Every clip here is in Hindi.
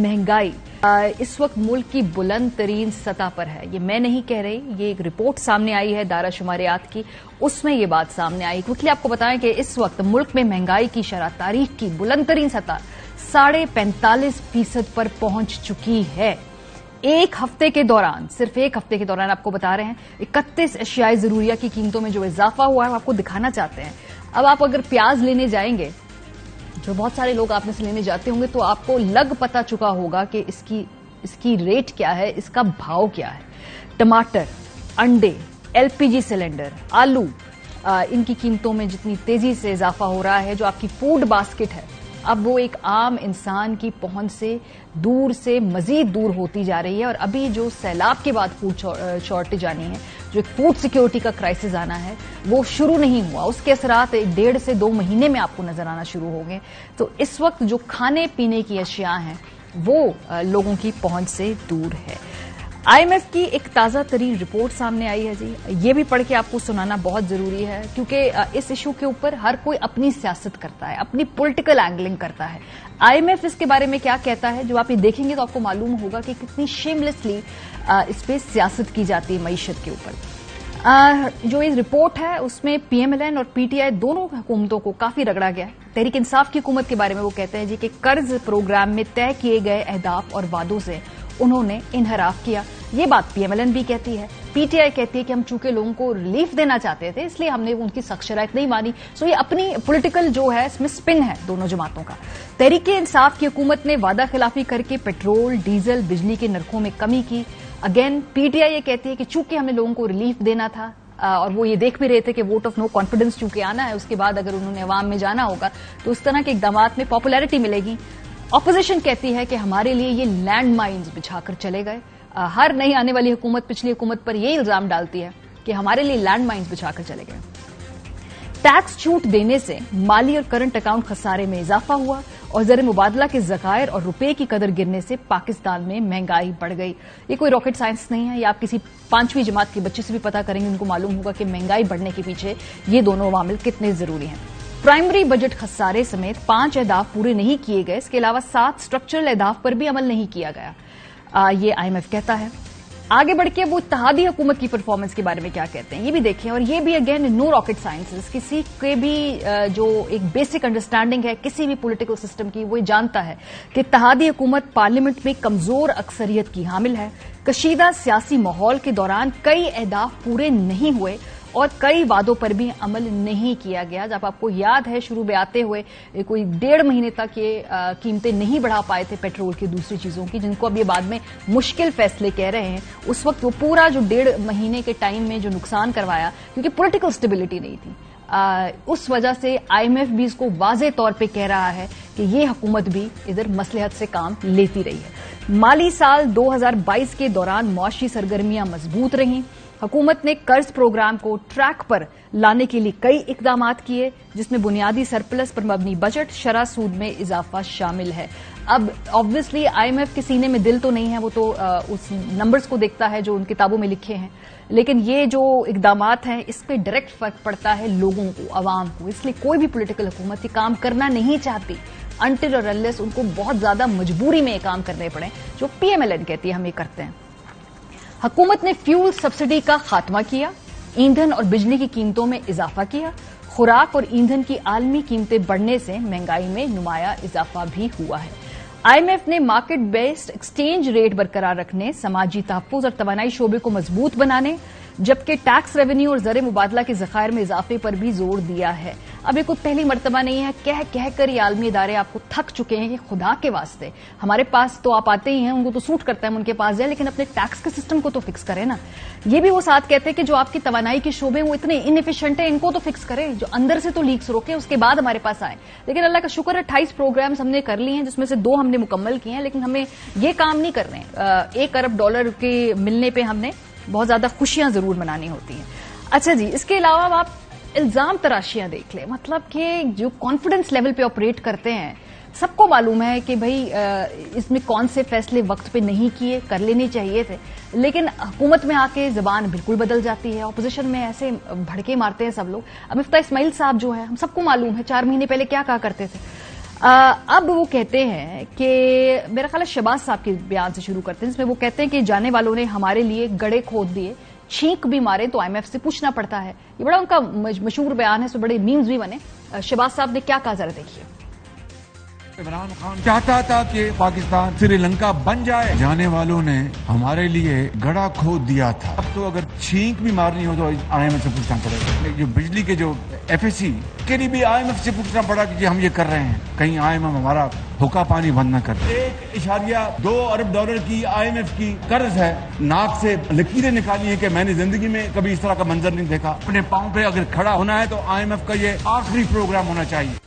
महंगाई इस वक्त मुल्क की बुलंद तरीन सतह पर है। ये मैं नहीं कह रही, ये एक रिपोर्ट सामने आई है दायरा शुमारियात की, उसमें ये बात सामने आई। क्विकली आपको बताएं कि इस वक्त मुल्क में महंगाई की शरह तारीख की बुलंद तरीन सतह 45.5% पर पहुंच चुकी है। एक हफ्ते के दौरान, सिर्फ एक हफ्ते के दौरान आपको बता रहे हैं 31 अशियाई जरूरिया की कीमतों में जो इजाफा हुआ है आपको दिखाना चाहते हैं। अब आप अगर प्याज लेने जाएंगे, जो बहुत सारे लोग आप में से लेने जाते होंगे, तो आपको लग पता चुका होगा कि इसकी रेट क्या है, इसका भाव क्या है। टमाटर, अंडे, एलपीजी सिलेंडर, आलू, इनकी कीमतों में जितनी तेजी से इजाफा हो रहा है, जो आपकी फूड बास्केट है अब वो एक आम इंसान की पहुंच से मजीद दूर होती जा रही है। और अभी जो सैलाब के बाद फूड शॉर्टेज आनी है, जो एक फूड सिक्योरिटी का क्राइसिस आना है, वो शुरू नहीं हुआ। उसके असरात 1.5 से 2 महीने में आपको नजर आना शुरू होंगे। तो इस वक्त जो खाने पीने की अशिया हैं वो लोगों की पहुंच से दूर है। आईएमएफ की एक ताजा तरीन रिपोर्ट सामने आई है जी, ये भी पढ़ के आपको सुनाना बहुत जरूरी है, क्योंकि इस इशू के ऊपर हर कोई अपनी सियासत करता है, अपनी पॉलिटिकल एंगलिंग करता है। आईएमएफ इसके बारे में क्या कहता है, जो आप ये देखेंगे तो आपको मालूम होगा कि कितनी शेमलेसली इस पे सियासत की जाती है मईशत के ऊपर। जो ये रिपोर्ट है उसमें पीएमएलएन और पीटीआई दोनों हुकूमतों को काफी रगड़ा गया है। तहरीक इंसाफ की हुकूमत के बारे में वो कहते हैं जी कि कर्ज प्रोग्राम में तय किए गए अहदाफ और वादों से उन्होंने इनहराफ किया। ये बात पीएमएलएन भी कहती है। पीटीआई कहती है कि हम चूंकि लोगों को रिलीफ देना चाहते थे इसलिए हमने उनकी सख्त शराइत नहीं मानी। सो ये अपनी पॉलिटिकल जो है इसमें स्पिन है दोनों जमातों का। तहरीक इंसाफ की हुकूमत ने वादा खिलाफी करके पेट्रोल, डीजल, बिजली के नरखों में कमी की। अगेन पीटीआई ये कहती है कि चूंकि हमने लोगों को रिलीफ देना था और वो ये देख भी रहे थे कि वोट ऑफ नो कॉन्फिडेंस चूंकि आना है, उसके बाद अगर उन्होंने अवाम में जाना होगा तो उस तरह के इकदाम में पॉपुलैरिटी मिलेगी। ऑपोजिशन कहती है कि हमारे लिए ये लैंड माइन्स बिछाकर चले गए। हर नई आने वाली हुकूमत पिछली हुकूमत पर यह इल्जाम डालती है कि हमारे लिए लैंड माइन्स बिछाकर चले गए। टैक्स छूट देने से माली और करंट अकाउंट खसारे में इजाफा हुआ और ज़र मुबादला के ज़खायर और रुपए की कदर गिरने से पाकिस्तान में महंगाई बढ़ गई। ये कोई रॉकेट साइंस नहीं है, ये आप किसी 5वीं जमात के बच्चे से भी पता करेंगे, उनको मालूम होगा कि महंगाई बढ़ने के पीछे ये दोनों अवामिल कितने जरूरी हैं। प्राइमरी बजट खसारे समेत 5 अहदाफ पूरे नहीं किए गए। इसके अलावा 7 स्ट्रक्चरल अहदाफ पर भी अमल नहीं किया गया, ये आईएमएफ कहता है। आगे बढ़ के वो इत्तेहादी हुकूमत की परफॉर्मेंस के बारे में क्या कहते हैं ये भी देखें। और ये भी अगेन नो रॉकेट साइंसेस, किसी के भी जो एक बेसिक अंडरस्टैंडिंग है किसी भी पॉलिटिकल सिस्टम की, वो जानता है कि इत्तेहादी हुकूमत पार्लियामेंट में कमजोर अक्सरियत की हामिल है। कशीदा सियासी माहौल के दौरान कई अहदाफ पूरे नहीं हुए और कई वादों पर भी अमल नहीं किया गया। जब आपको याद है शुरू में आते हुए कोई 1.5 महीने तक ये कीमतें नहीं बढ़ा पाए थे पेट्रोल की, दूसरी चीजों की, जिनको अब ये बाद में मुश्किल फैसले कह रहे हैं। उस वक्त वो पूरा जो 1.5 महीने के टाइम में जो नुकसान करवाया, क्योंकि पॉलिटिकल स्टेबिलिटी नहीं थी, उस वजह से आईएमएफ भी इसको वाज़े तौर पे कह रहा है कि ये हुकूमत भी इधर मसलहत से काम लेती रही है। माली साल 2022 के दौरान मुआशी सरगर्मियां मजबूत रहीं। हुकूमत ने कर्ज प्रोग्राम को ट्रैक पर लाने के लिए कई इकदाम किए, जिसमें बुनियादी सरप्लस पर मबनी बजट, शरह सूद में इजाफा शामिल है। अब ऑब्वियसली आईएमएफ के सीने में दिल तो नहीं है, वो तो उस नंबर्स को देखता है जो उन किताबों में लिखे हैं, लेकिन ये जो इकदाम हैं इस पे डायरेक्ट फर्क पड़ता है लोगों को, अवाम को। इसलिए कोई भी पॉलिटिकल हुकूमत ये काम करना नहीं चाहती अनटिल और अनलेस उनको बहुत ज्यादा मजबूरी में ये काम करने पड़े, जो पीएमएलएन कहती है हम ये करते हैं। हुकूमत ने फ्यूल सब्सिडी का खात्मा किया, ईंधन और बिजली की कीमतों में इजाफा किया। खुराक और ईंधन की आलमी कीमतें बढ़ने से महंगाई में नुमाया इजाफा भी हुआ है। आईएमएफ ने मार्केट बेस्ड एक्सचेंज रेट बरकरार रखने, समाजी तहफ्फुज़ और तवानाई शोबे को मजबूत बनाने, जबकि टैक्स रेवेन्यू और ज़र मुबादला के ज़खायर में इजाफे पर भी जोर दिया है। अब ये कोई पहली मर्तबा नहीं है, कह कहकर ये आलमी इदारे आपको थक चुके हैं कि खुदा के वास्ते हमारे पास तो आप आते ही हैं, उनको तो सूट करता है हम उनके पास जाए, लेकिन अपने टैक्स के सिस्टम को तो फिक्स करें ना। ये भी वो साथ कहते हैं कि जो आपकी तवानाई के शोबे वो इतने इनएफिशिएंट है, इनको तो फिक्स करें, जो अंदर से तो लीक्स रोके उसके बाद हमारे पास आए। लेकिन अल्लाह का शुक्र है 28 प्रोग्राम्स हमने कर लिए हैं, जिसमें से 2 हमने मुकम्मल किए हैं, लेकिन हमें ये काम नहीं करने। $1 अरब के मिलने पर हमने बहुत ज्यादा खुशियां जरूर मनानी होती हैं। अच्छा जी, इसके अलावा आप इल्जाम तराशियां देख लें, मतलब कि जो कॉन्फिडेंस लेवल पे ऑपरेट करते हैं, सबको मालूम है कि भाई इसमें कौन से फैसले वक्त पे नहीं किए, कर लेने चाहिए थे, लेकिन हुकूमत में आके जबान बिल्कुल बदल जाती है। ऑपोजिशन में ऐसे भड़के मारते हैं सब लोग। अब इफ्ता इस्माइल साहब जो है, हम सबको मालूम है 4 महीने पहले क्या कहा करते थे, अब वो कहते हैं कि मेरा ख्याल है शहबाज साहब के बयान से शुरू करते हैं, जिसमें वो कहते हैं कि जाने वालों ने हमारे लिए गड्ढे खोद दिए, छींक भी मारे तो आईएमएफ से पूछना पड़ता है। ये बड़ा उनका मशहूर बयान है, इसमें बड़े मीम्स भी बने। शहबाज साहब ने क्या कहा, जरा देखिए। इमरान खान चाहता था कि पाकिस्तान श्रीलंका बन जाए, जाने वालों ने हमारे लिए गड्ढा खोद दिया था। अब तो अगर छींक भी मारनी हो तो आईएमएफ से पूछना पड़ेगा। जो बिजली के जो एफएसी के लिए भी आईएमएफ से पूछना पड़ा कि हम ये कर रहे हैं, कहीं आईएमएफ हमारा हुक्का पानी बंद न कर। 1.2 अरब डॉलर की आईएमएफ की कर्ज है। नाक से लकीरें निकाली है कि मैंने जिंदगी में कभी इस तरह का मंजर नहीं देखा। अपने पांव पे अगर खड़ा होना है तो आईएमएफ का ये आखिरी प्रोग्राम होना चाहिए।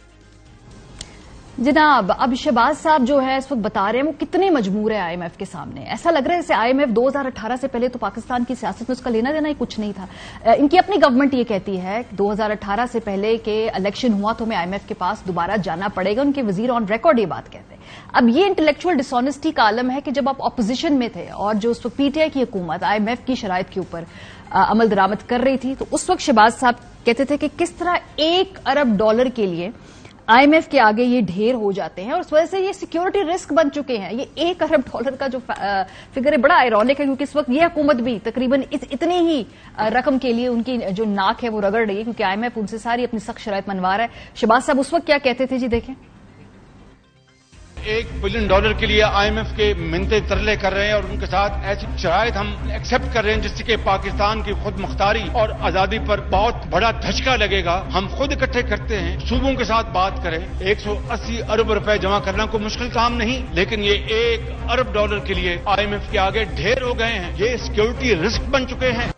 जनाब, अब शहबाज साहब जो है इस वक्त बता रहे हैं वो कितने मजबूर है आईएमएफ के सामने। ऐसा लग रहा है जैसे आईएमएफ 2018 से पहले तो पाकिस्तान की सियासत में उसका लेना देना ही कुछ नहीं था। इनकी अपनी गवर्नमेंट ये कहती है 2018 से पहले के इलेक्शन हुआ तो हमें आईएमएफ के पास दोबारा जाना पड़ेगा। उनके वजीर ऑन रिकॉर्ड ये बात कहते हैं। अब ये इंटेलेक्चुअल डिसऑनेस्टी का आलम है कि जब आप ऑपोजिशन में थे और जो उस वक्त पीटीआई की हुकूमत आईएमएफ की शराइत के ऊपर अमल दरामद कर रही थी, तो उस वक्त शहबाज साहब कहते थे कि किस तरह $1 अरब के लिए आईएमएफ के आगे ये ढेर हो जाते हैं और उस वजह से ये सिक्योरिटी रिस्क बन चुके हैं। ये $1 अरब का जो फिगर है बड़ा आयरॉनिक है, क्योंकि इस वक्त ये हुकूमत भी तकरीबन इतनी ही रकम के लिए उनकी जो नाक है वो रगड़ रही है, क्योंकि आईएमएफ उनसे सारी अपनी सख्त शराइत मनवा रहा है। शहबाज साहब उस वक्त क्या कहते थे, जी देखें। $1 बिलियन के लिए आईएमएफ के मिन्नते तरले कर रहे हैं और उनके साथ ऐसी शराइत हम एक्सेप्ट कर रहे हैं जिससे कि पाकिस्तान की खुद मुख्तारी और आजादी पर बहुत बड़ा धचका लगेगा। हम खुद इकट्ठे करते हैं, सूबों के साथ बात करें। 180 अरब रुपए जमा करना कोई मुश्किल काम नहीं, लेकिन ये $1 अरब के लिए आईएमएफ के आगे ढेर हो गए हैं। ये सिक्योरिटी रिस्क बन चुके हैं।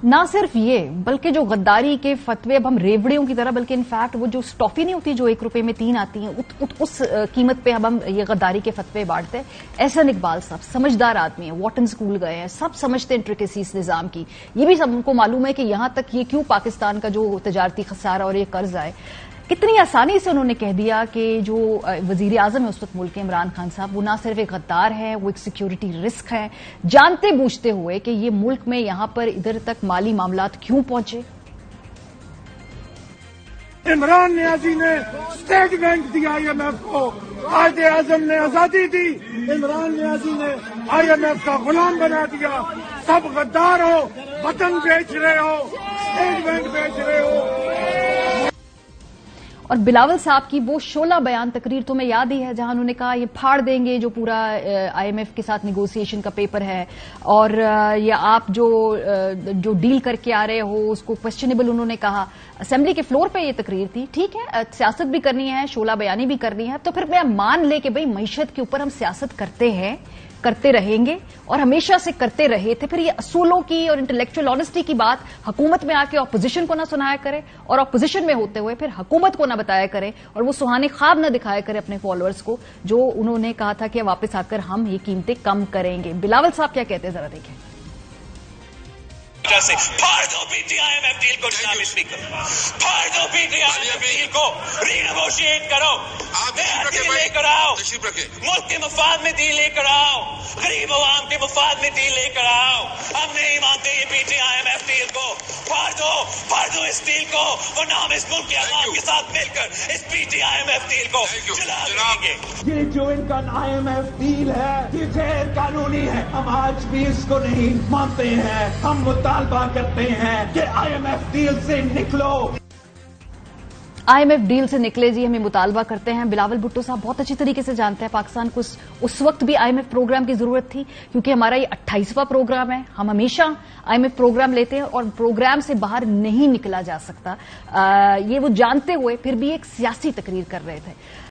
ना सिर्फ ये, बल्कि जो गद्दारी के फतवे अब हम रेवड़ियों की तरह, बल्कि इनफैक्ट वो जो टॉफी नहीं होती जो ₹1 में 3 आती हैं, उस कीमत पे अब हम ये गद्दारी के फतवे बांटते हैं। एहसन इकबाल साहब समझदार आदमी है, वॉटन स्कूल गए हैं, सब समझते हैं इंट्रिकेसी इस निजाम की। ये भी सबको मालूम है कि यहां तक ये क्यों पाकिस्तान का जो तजारती खसारा और ये कर्ज आए। कितनी आसानी से उन्होंने कह दिया कि जो वजीर आजम है उस वक्त मुल्क के इमरान खान साहब, वो ना सिर्फ एक गद्दार है, वो एक सिक्योरिटी रिस्क है, जानते बूझते हुए कि ये मुल्क में यहां पर इधर तक माली मामलात क्यों पहुंचे। इमरान नियाजी ने स्टेट बैंक दिया आईएमएफ को, कायदे आजम ने आजादी दी, इमरान नियाजी ने आईएमएफ का गुलाम बना दिया। सब गद्दार हो, वतन बेच रहे हो, स्टेट बैंक बेच रहे हो। और बिलावल साहब की वो 16 बयान तकरीर तुम्हें याद ही है, जहां उन्होंने कहा ये फाड़ देंगे जो पूरा आईएमएफ के साथ निगोसिएशन का पेपर है, और या आप जो डील करके आ रहे हो उसको क्वेश्चनेबल उन्होंने कहा। असेंबली के फ्लोर पे ये तकरीर थी। ठीक है, सियासत भी करनी है, 16 बयानी भी करनी है, तो फिर मैं मान ले कि भाई मईशत के ऊपर हम सियासत करते हैं, करते रहेंगे और हमेशा से करते रहे थे। फिर ये असूलों की और इंटेलेक्चुअल ऑनेस्टी की बात हुकूमत में आके ऑपोजिशन को ना सुनाया करे, और ऑपोजिशन में होते हुए फिर हुकूमत को ना बताया करे, और वो सुहाने ख्वाब ना दिखाया करे अपने फॉलोअर्स को, जो उन्होंने कहा था कि वापस आकर हम ये कीमतें कम करेंगे। बिलावल साहब क्या कहते हैं, जरा देखें। फाड़ दो पीटीआईएमएफ डील को जनाब स्पीकर, फाड़ दो पीटीआईएमएफ डील को, रीनेगोशिएट करो, डील लेकर आओ, मुल्क के मफाद में डील लेकर आओ, गरीब अवाम के मफाद में डील लेकर आओ। हम नहीं मानते ये पीटीआईएमएफ डील को, फाड़ दो इस डील को, वरना हम इस मुल्क के अवाम के साथ मिलकर इस पीटीआईएमएफ डील को चला देंगे। ये जो इनका आईएमएफ डील है ये गैर कानूनी है, हम आज भी इसको नहीं मानते हैं। हम मुतालबा करते हैं कि आईएमएफ डील से निकलो। आईएमएफ डील से निकले जी, हमें मुतालबा करते हैं। बिलावल भुट्टो साहब बहुत अच्छी तरीके से जानते हैं पाकिस्तान को उस वक्त भी आईएमएफ प्रोग्राम की जरूरत थी, क्योंकि हमारा ये 28वां प्रोग्राम है। हम हमेशा आईएमएफ प्रोग्राम लेते हैं और प्रोग्राम से बाहर नहीं निकला जा सकता। ये वो जानते हुए फिर भी एक सियासी तकरीर कर रहे थे।